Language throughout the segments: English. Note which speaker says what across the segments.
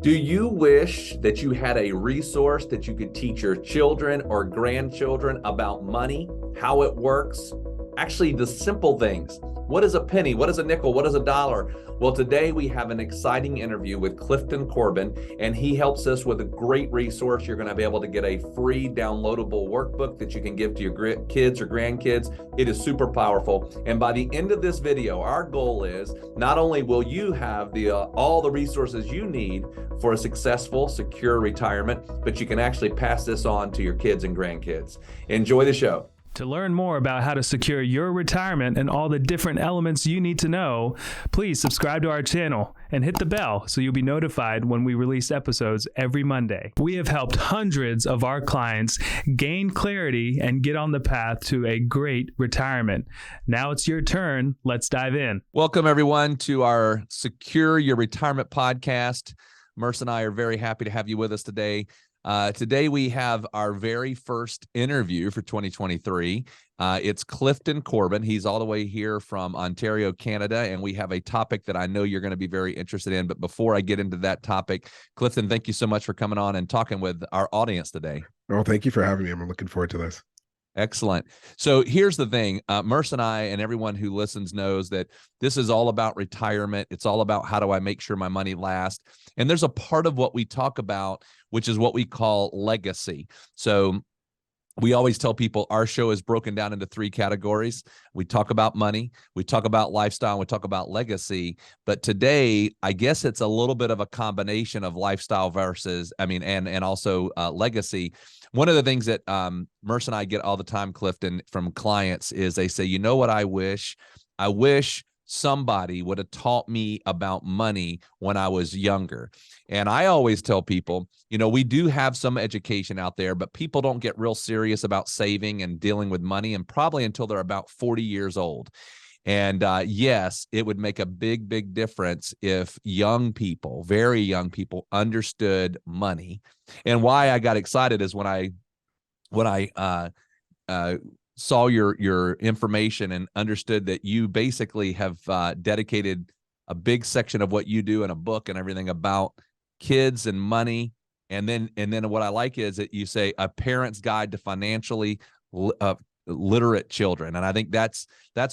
Speaker 1: Do you wish that you had a resource that you could teach your children or grandchildren about money, how it works? Actually, the simple things. What is a penny? What is a nickel? What is a dollar? Well, today we have an exciting interview with Clifton Corbin, and he helps us with a great resource. You're going to be able to get a free downloadable workbook that you can give to your kids or grandkids. It is super powerful. And by the end of this video, our goal is not only will you have all the resources you need for a successful, secure retirement, but you can actually pass this on to your kids and grandkids. Enjoy the show.
Speaker 2: To learn more about how to secure your retirement and all the different elements you need to know, please subscribe to our channel and hit the bell so you'll be notified when we release episodes every Monday. We have helped hundreds of our clients gain clarity and get on the path to a great retirement. Now it's your turn. Let's dive in.
Speaker 1: Welcome, everyone, to our Secure Your Retirement podcast. Merce and I are very happy to have you with us today. Today we have our very first interview for 2023. It's Clifton Corbin. He's all the way here from Ontario, Canada, and we have a topic that I know you're going to be very interested in. But before I get into that topic, Clifton, thank you so much for coming on and talking with our audience today.
Speaker 3: Oh, thank you for having me. I'm looking forward to this.
Speaker 1: Excellent. So here's the thing. Merce and I and everyone who listens knows that this is all about retirement. It's all about how do I make sure my money lasts. And there's a part of what we talk about, which is what we call legacy. So we always tell people our show is broken down into three categories. We talk about money, we talk about lifestyle, and we talk about legacy. But today, I guess it's a little bit of a combination of lifestyle versus, and also legacy. One of the things that Merce and I get all the time, Clifton, from clients is they say, you know what I wish? I wish somebody would have taught me about money when I was younger. And I always tell people, you know, we do have some education out there, but people don't get real serious about saving and dealing with money, and probably until they're about 40 years old. And yes, it would make a big, big difference if young people, very young people, understood money. And why I got excited is when I saw your information and understood that you basically have dedicated a big section of what you do in a book and everything about kids and money. And then what I like is that you say a parent's guide to financially literate children. And I think that's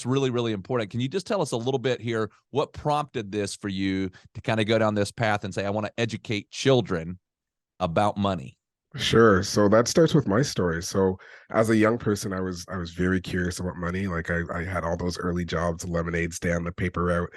Speaker 1: really, really important. Can you just tell us a little bit here, what prompted this for you to kind of go down this path and say, I want to educate children about money?
Speaker 3: Sure. So that starts with my story. So as a young person, I was very curious about money. Like I had all those early jobs, lemonade stand, the paper route.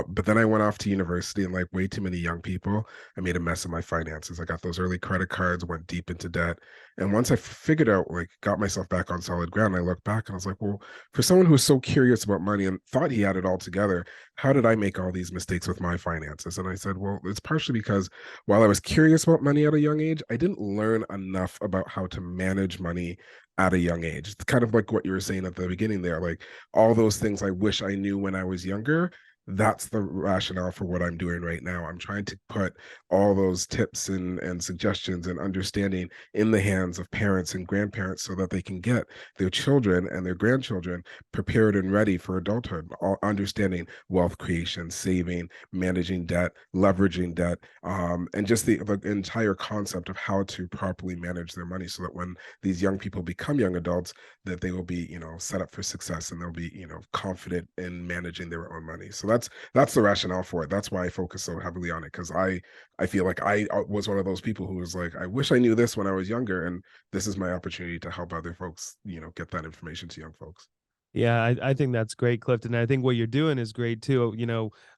Speaker 3: But then I went off to university, and like way too many young people, I made a mess of my finances. I got those early credit cards, went deep into debt. And once I figured out, like got myself back on solid ground, I looked back and I was like, well, for someone who was so curious about money and thought he had it all together, how did I make all these mistakes with my finances? And I said, well, it's partially because while I was curious about money at a young age, I didn't learn enough about how to manage money at a young age. It's kind of like what you were saying at the beginning there, like all those things I wish I knew when I was younger. That's the rationale for what I'm doing right now. I'm trying to put all those tips and suggestions and understanding in the hands of parents and grandparents so that they can get their children and their grandchildren prepared and ready for adulthood, understanding wealth creation, saving, managing debt, leveraging debt, and just the entire concept of how to properly manage their money so that when these young people become young adults, that they will be, set up for success, and they'll be, confident in managing their own money. So that's the rationale for it. That's why I focus so heavily on it, because I feel like I was one of those people who was like, I wish I knew this when I was younger, and this is my opportunity to help other folks, get that information to young folks.
Speaker 4: Yeah, I think that's great, Clifton. I think what you're doing is great too.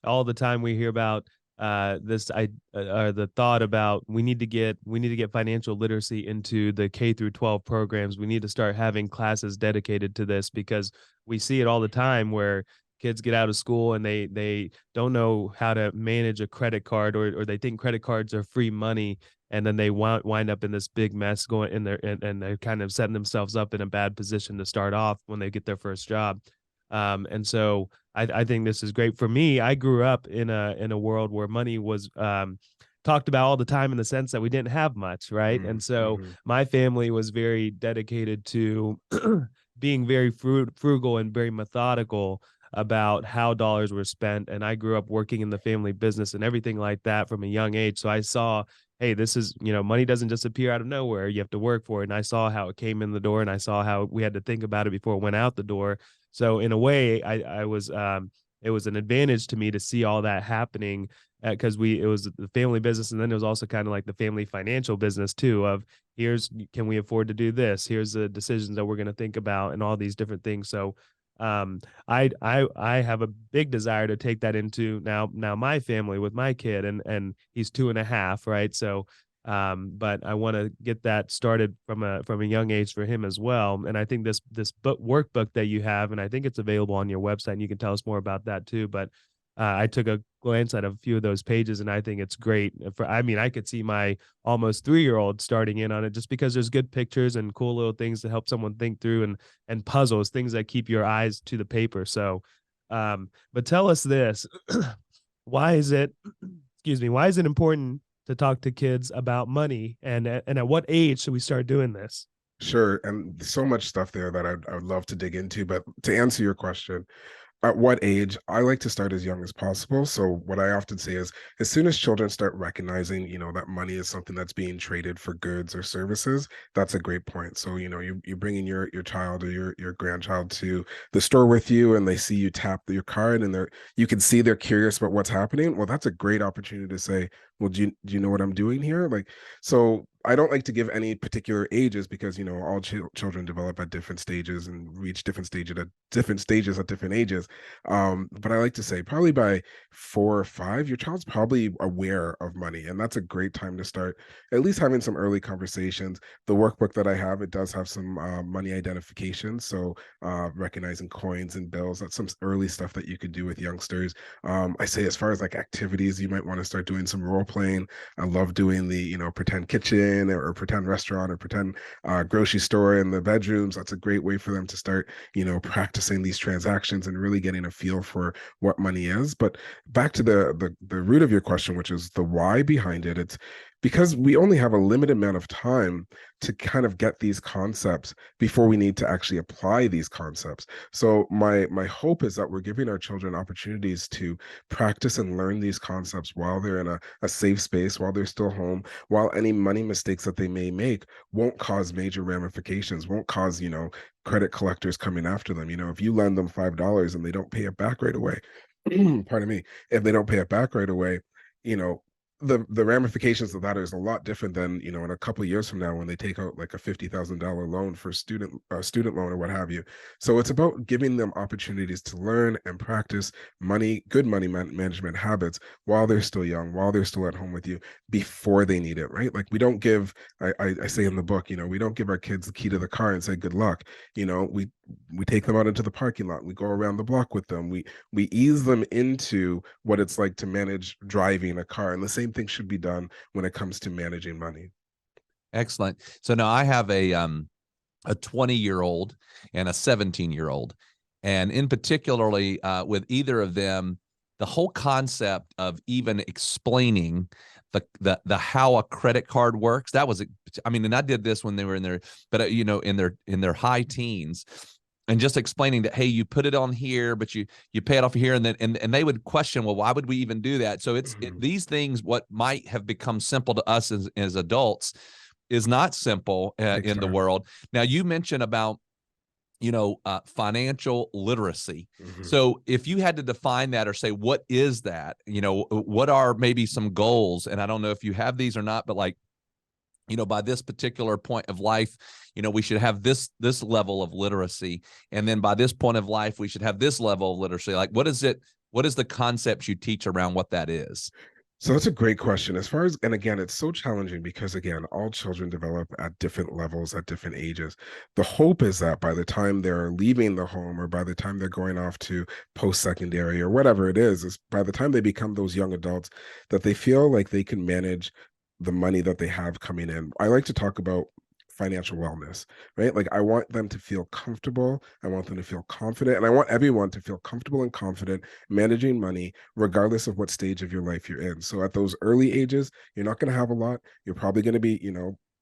Speaker 4: All the time we hear about the thought about we need to get financial literacy into the K through 12 programs. We need to start having classes dedicated to this, because we see it all the time where kids get out of school and they don't know how to manage a credit card, or they think credit cards are free money, and then they wind up in this big mess going in there, and they're kind of setting themselves up in a bad position to start off when they get their first job. And so I think this is great. For me, I grew up in a world where money was talked about all the time, in the sense that we didn't have much, right? And so my family was very dedicated to being very frugal and very methodical. about how dollars were spent. And I grew up working in the family business and everything like that from a young age. So I saw, hey, this is, money doesn't just appear out of nowhere. You have to work for it. And I saw how it came in the door, and I saw how we had to think about it before it went out the door. So in a way, I was, it was an advantage to me to see all that happening, because it was the family business, and then it was also kind of like the family financial business too, of can we afford to do this? Here's the decisions that we're going to think about, and all these different things. So I have a big desire to take that into now my family with my kid, and he's 2.5, right? So but I want to get that started from a young age for him as well. And I think this workbook that you have, and I think it's available on your website, and you can tell us more about that too. But I took a glance at a few of those pages, and I think it's great. I could see my almost 3-year-old starting in on it, just because there's good pictures and cool little things to help someone think through, and puzzles, things that keep your eyes to the paper. So, but tell us this, why is it, why is it important to talk to kids about money, and at what age should we start doing this?
Speaker 3: Sure. And so much stuff there that I would love to dig into. But to answer your question, at what age? I like to start as young as possible. So what I often say is, as soon as children start recognizing, that money is something that's being traded for goods or services, that's a great point. So, you're bringing your child or your grandchild to the store with you, and they see you tap your card, and you can see they're curious about what's happening. Well, that's a great opportunity to say, well, do you know what I'm doing here? Like, so I don't like to give any particular ages, because all children develop at different stages and reach different stages at different ages. But I like to say probably by 4 or 5, your child's probably aware of money, and that's a great time to start at least having some early conversations. The workbook that I have, it does have some money identification, so recognizing coins and bills. That's some early stuff that you could do with youngsters. I say, as far as like activities, you might want to start doing some role playing. I love doing the pretend kitchen or pretend restaurant or pretend grocery store in the bedrooms. That's a great way for them to start practicing these transactions and really getting a feel for what money is. But back to the root of your question, which is the why behind it. It's because we only have a limited amount of time to kind of get these concepts before we need to actually apply these concepts. So my hope is that we're giving our children opportunities to practice and learn these concepts while they're in a safe space, while they're still home, while any money mistakes that they may make won't cause major ramifications, won't cause, credit collectors coming after them. If you lend them $5 and they don't pay it back right away, pardon me, if they don't pay it back right away, the ramifications of that is a lot different than in a couple of years from now, when they take out like a $50,000 loan for student loan or what have you. So it's about giving them opportunities to learn and practice good money management habits while they're still young, while they're still at home with you, before they need it, right? Like, we don't give, I say in the book, we don't give our kids the key to the car and say good luck. We take them out into the parking lot, we go around the block with them, we ease them into what it's like to manage driving a car, and the same thing should be done when it comes to managing money.
Speaker 1: Excellent. So now I have a 20-year-old and a 17-year-old, and in particularly with either of them, the whole concept of even explaining the how a credit card works, that was, and I did this when they were in their, but in their high teens, and just explaining that, hey, you put it on here, but you pay it off here, and then and they would question, well, why would we even do that? So these things, what might have become simple to us as adults, is not simple in the world. Now, you mentioned about financial literacy. So if you had to define that, or say, what is that? What are maybe some goals? And I don't know if you have these or not, but like, by this particular point of life, we should have this level of literacy. And then by this point of life, we should have this level of literacy. Like, what is it? What is the concepts you teach around what that is?
Speaker 3: So that's a great question. And again, it's so challenging because, again, all children develop at different levels at different ages. The hope is that by the time they're leaving the home, or by the time they're going off to post-secondary or whatever it is by the time they become those young adults, that they feel like they can manage the money that they have coming in. I like to talk about financial wellness, right? Like, I want them to feel comfortable. I want them to feel confident. And I want everyone to feel comfortable and confident managing money, regardless of what stage of your life you're in. So at those early ages, you're not going to have a lot. You're probably going to be,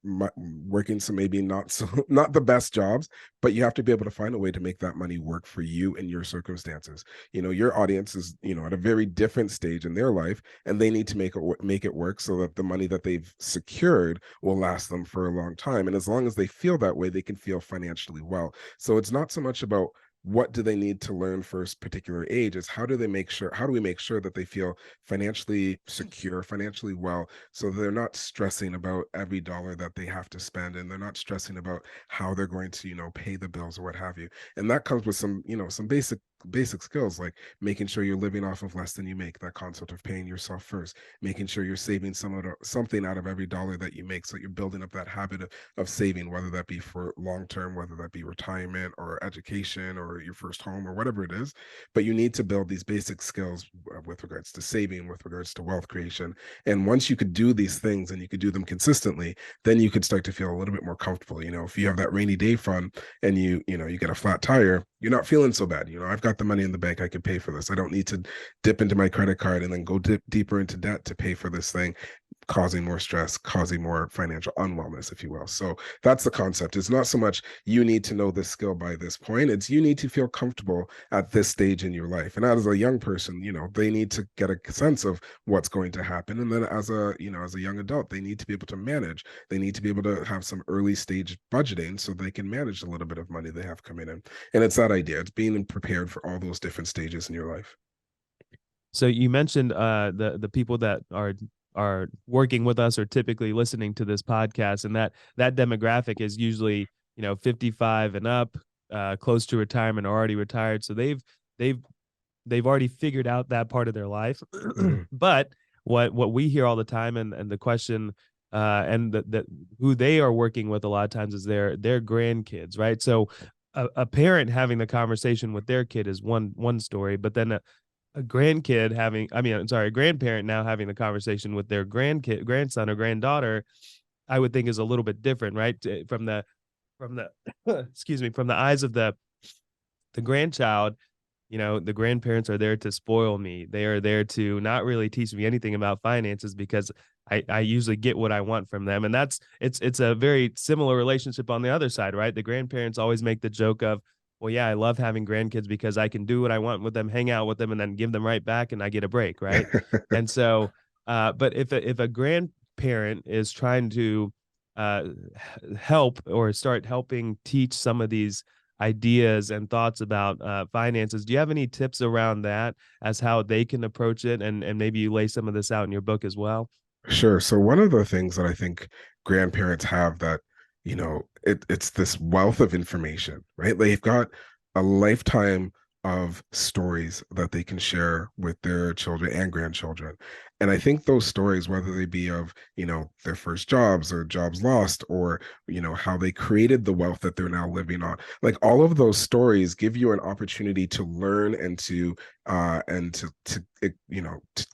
Speaker 3: working some maybe not the best jobs, but you have to be able to find a way to make that money work for you and your circumstances. Your audience is at a very different stage in their life, and they need to make it work so that the money that they've secured will last them for a long time. And as long as they feel that way, they can feel financially well. So it's not so much about what do they need to learn for a particular age, is how do we make sure that they feel financially secure, financially well, so they're not stressing about every dollar that they have to spend, and they're not stressing about how they're going to pay the bills or what have you. And that comes with some some basic skills, like making sure you're living off of less than you make, that concept of paying yourself first, making sure you're saving something out of every dollar that you make, so you're building up that habit of saving, whether that be for long term, whether that be retirement or education or your first home or whatever it is. But you need to build these basic skills with regards to saving, with regards to wealth creation. And once you could do these things and you could do them consistently, then you could start to feel a little bit more comfortable. If you have that rainy day fund and you get a flat tire, you're not feeling so bad. I've got the money in the bank, I can pay for this. I don't need to dip into my credit card and then go deeper into debt to pay for this thing, causing more stress, causing more financial unwellness, if you will. So that's the concept. It's not so much you need to know this skill by this point, it's you need to feel comfortable at this stage in your life. And as a young person, they need to get a sense of what's going to happen. And then as a young adult, they need to be able to manage. They need to be able to have some early stage budgeting so they can manage the little bit of money they have coming in. And it's that idea. It's being prepared for all those different stages in your life.
Speaker 4: So you mentioned the people that are working with us are typically listening to this podcast, and that demographic is usually 55 and up, close to retirement or already retired. So they've already figured out that part of their life. But what we hear all the time, and the question and that who they are working with a lot of times is their grandkids, right? So a parent having the conversation with their kid is one story, but then a grandparent now having the conversation with their grandson or granddaughter, I would think is a little bit different, right? From the excuse me, from the eyes of the grandchild, the grandparents are there to spoil me. They are there to not really teach me anything about finances, because I usually get what I want from them. And it's a very similar relationship on the other side, right? The grandparents always make the joke of, well, yeah, I love having grandkids because I can do what I want with them, hang out with them, and then give them right back, and I get a break, right? And so, but if a grandparent is trying to help or start helping teach some of these ideas and thoughts about finances, do you have any tips around that as how they can approach it? And maybe you lay some of this out in your book as well.
Speaker 3: Sure. So one of the things that I think grandparents have that, it's this wealth of information, right? They've got a lifetime of stories that they can share with their children and grandchildren. And I think those stories, whether they be of, their first jobs or jobs lost, or, how they created the wealth that they're now living on, like all of those stories give you an opportunity to learn and to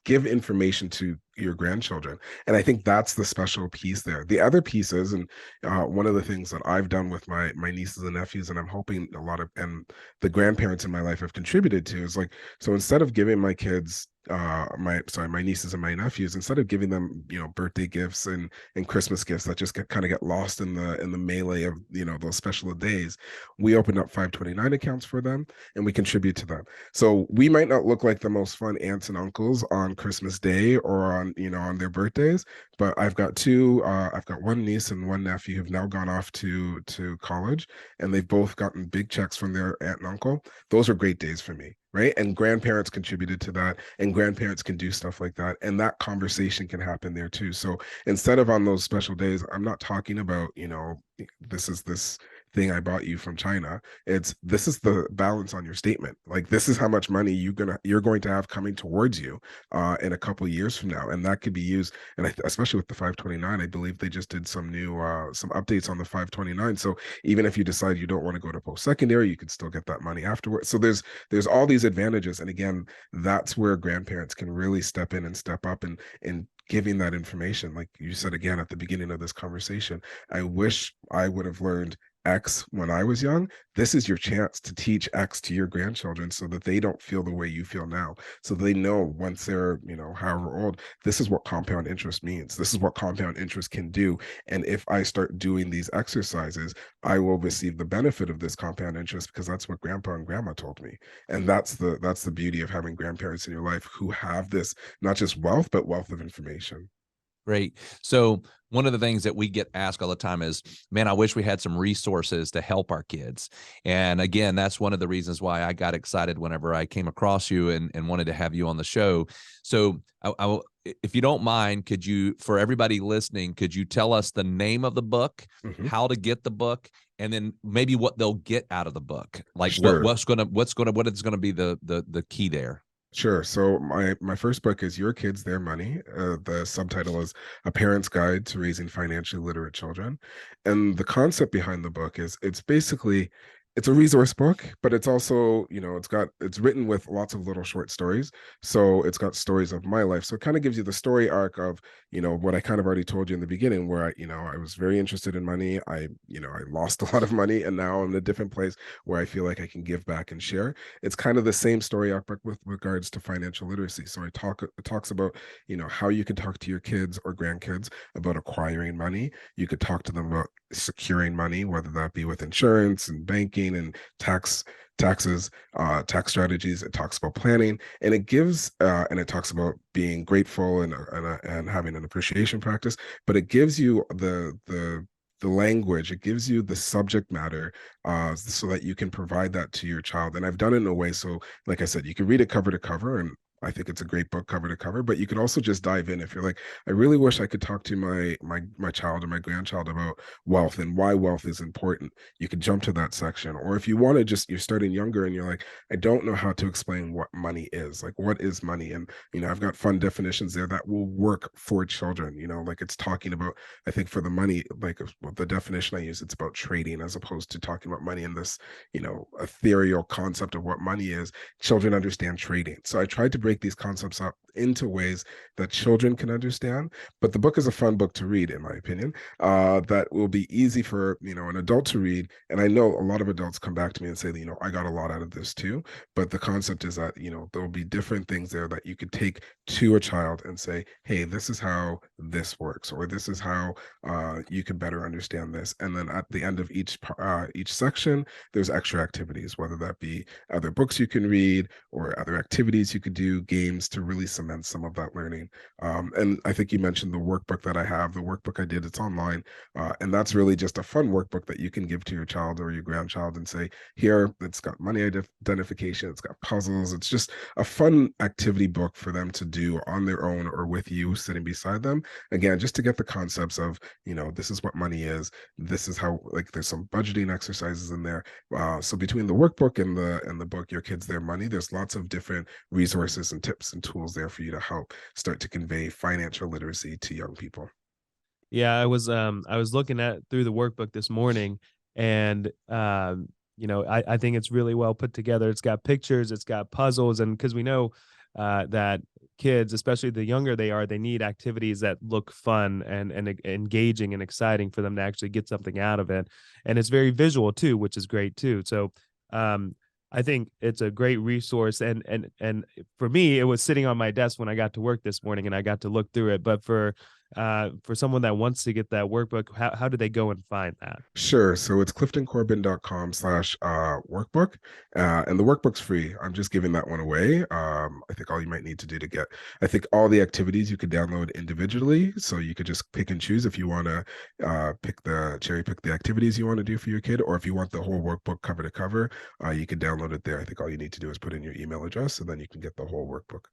Speaker 3: give information to your grandchildren. And I think that's the special piece there. The other pieces, and one of the things that I've done with my nieces and nephews, and I'm hoping and the grandparents in my life have contributed to, is like, so instead of giving my kids my nieces and my nephews, instead of giving them birthday gifts and Christmas gifts that just kind of get lost in the melee of those special days, we opened up 529 accounts for them, and we contribute to them. So we might not look like the most fun aunts and uncles on Christmas Day or on their birthdays, but I've got one niece and one nephew who've now gone off to college, and they've both gotten big checks from their aunt and uncle. Those are great days for me, right? And grandparents contributed to that, and grandparents can do stuff like that, and that conversation can happen there too. So instead of on those special days, I'm not talking about this is this thing I bought you from China. This is the balance on your statement. Like, this is how much money you're going to have coming towards you in a couple of years from now. And that could be used, and especially with the 529, I believe they just did some new some updates on the 529. So even if you decide you don't want to go to post-secondary, you can still get that money afterwards. So there's all these advantages. And again, that's where grandparents can really step in and step up and giving that information. Like you said again at the beginning of this conversation, I wish I would have learned X when I was young, this is your chance to teach X to your grandchildren so that they don't feel the way you feel now. So they know once they're, however old, this is what compound interest means. This is what compound interest can do. And if I start doing these exercises, I will receive the benefit of this compound interest because that's what grandpa and grandma told me. And that's the beauty of having grandparents in your life who have this, not just wealth, but wealth of information.
Speaker 1: Great. So one of the things that we get asked all the time is, man, I wish we had some resources to help our kids. And again, that's one of the reasons why I got excited whenever I came across you and wanted to have you on the show. So if you don't mind, could you, for everybody listening, could you tell us the name of the book, how to get the book, and then maybe what they'll get out of the book? Like
Speaker 3: Sure.
Speaker 1: what is going to be the key there?
Speaker 3: Sure. So my first book is Your Kids, Their Money. The subtitle is A Parent's Guide to Raising Financially Literate Children. And the concept behind the book is it's a resource book, but it's also, it's written with lots of little short stories. So it's got stories of my life. So it kind of gives you the story arc of, what I kind of already told you in the beginning, where I was very interested in money. I lost a lot of money, and now I'm in a different place where I feel like I can give back and share. It's kind of the same story arc, but with regards to financial literacy. So it talks about, how you can talk to your kids or grandkids about acquiring money. You could talk to them about securing money, whether that be with insurance and banking and taxes, tax strategies. It talks about planning, and it gives and it talks about being grateful and having an appreciation practice. But it gives you the language, it gives you the subject matter, so that you can provide that to your child. And I've done it in a way, so like I said, you can read it cover to cover, and I think it's a great book cover to cover, but you could also just dive in if you're like, I really wish I could talk to my child or my grandchild about wealth and why wealth is important. You could jump to that section. Or if you want to you're starting younger and you're like, I don't know how to explain what money is. Like, what is money? And, I've got fun definitions there that will work for children, like it's talking about, I think for the money, like the definition I use, it's about trading as opposed to talking about money in this, ethereal concept of what money is. Children understand trading. So I tried to break these concepts up into ways that children can understand. But the book is a fun book to read, in my opinion, that will be easy for, an adult to read. And I know a lot of adults come back to me and say, I got a lot out of this too. But the concept is that, there will be different things there that you could take to a child and say, hey, this is how this works, or this is how you can better understand this. And then at the end of each section, there's extra activities, whether that be other books you can read or other activities you could do, games to really cement some of that learning. And I think you mentioned the workbook that I have. The workbook I did, it's online. And that's really just a fun workbook that you can give to your child or your grandchild and say, here, it's got money identification, it's got puzzles. It's just a fun activity book for them to do on their own or with you sitting beside them. Again, just to get the concepts of, this is what money is. This is how, like, there's some budgeting exercises in there. So between the workbook and the book, Your Kids, Their Money, there's lots of different resources and tips and tools there for you to help start to convey financial literacy to young people.
Speaker 4: Yeah, I was looking through the workbook this morning, and I think it's really well put together. It's got pictures, it's got puzzles, and because we know that kids, especially the younger they are, they need activities that look fun and engaging and exciting for them to actually get something out of it. And it's very visual too, which is great too. So I think it's a great resource. And for me, it was sitting on my desk when I got to work this morning and I got to look through it. But for someone that wants to get that workbook, how do they go and find that?
Speaker 3: Sure. So it's cliftoncorbin.com/workbook. And the workbook's free. I'm just giving that one away. I think all you might need to do I think all the activities you could download individually. So you could just pick and choose if you want to cherry pick the activities you want to do for your kid, or if you want the whole workbook cover to cover, you can download it there. I think all you need to do is put in your email address, and then you can get the whole workbook.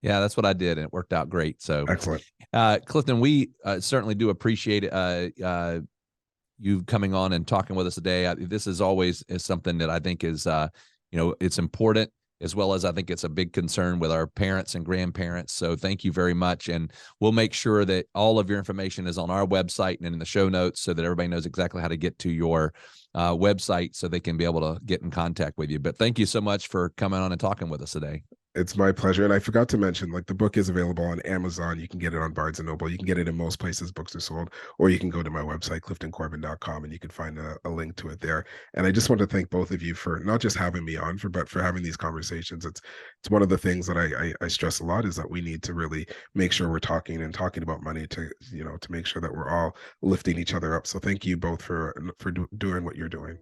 Speaker 1: Yeah, that's what I did, and it worked out great. So
Speaker 3: excellent.
Speaker 1: Clifton, we certainly do appreciate you coming on and talking with us today. This is always something that I think is, it's important, as well as I think it's a big concern with our parents and grandparents. So thank you very much. And we'll make sure that all of your information is on our website and in the show notes so that everybody knows exactly how to get to your website so they can be able to get in contact with you. But thank you so much for coming on and talking with us today.
Speaker 3: It's my pleasure. And I forgot to mention, like, the book is available on Amazon. You can get it on Barnes and Noble. You can get it in most places books are sold, or you can go to my website, cliftoncorbin.com, and you can find a link to it there. And I just want to thank both of you for not just having me on, but for having these conversations. It's one of the things that I stress a lot, is that we need to really make sure we're talking about money to make sure that we're all lifting each other up. So thank you both for doing what you're doing.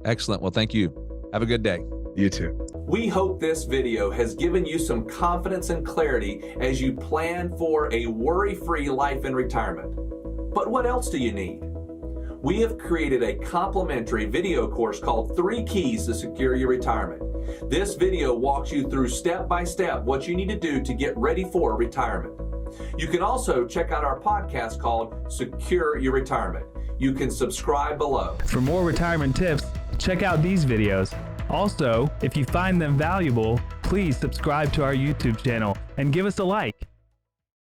Speaker 1: Excellent. Well, thank you. Have a good day.
Speaker 3: You too.
Speaker 1: We hope this video has given you some confidence and clarity as you plan for a worry-free life in retirement. But what else do you need? We have created a complimentary video course called 3 Keys to Secure Your Retirement. This video walks you through step by step what you need to do to get ready for retirement. You can also check out our podcast called Secure Your Retirement. You can subscribe below.
Speaker 2: For more retirement tips, check out these videos. Also, if you find them valuable, please subscribe to our YouTube channel and give us a like.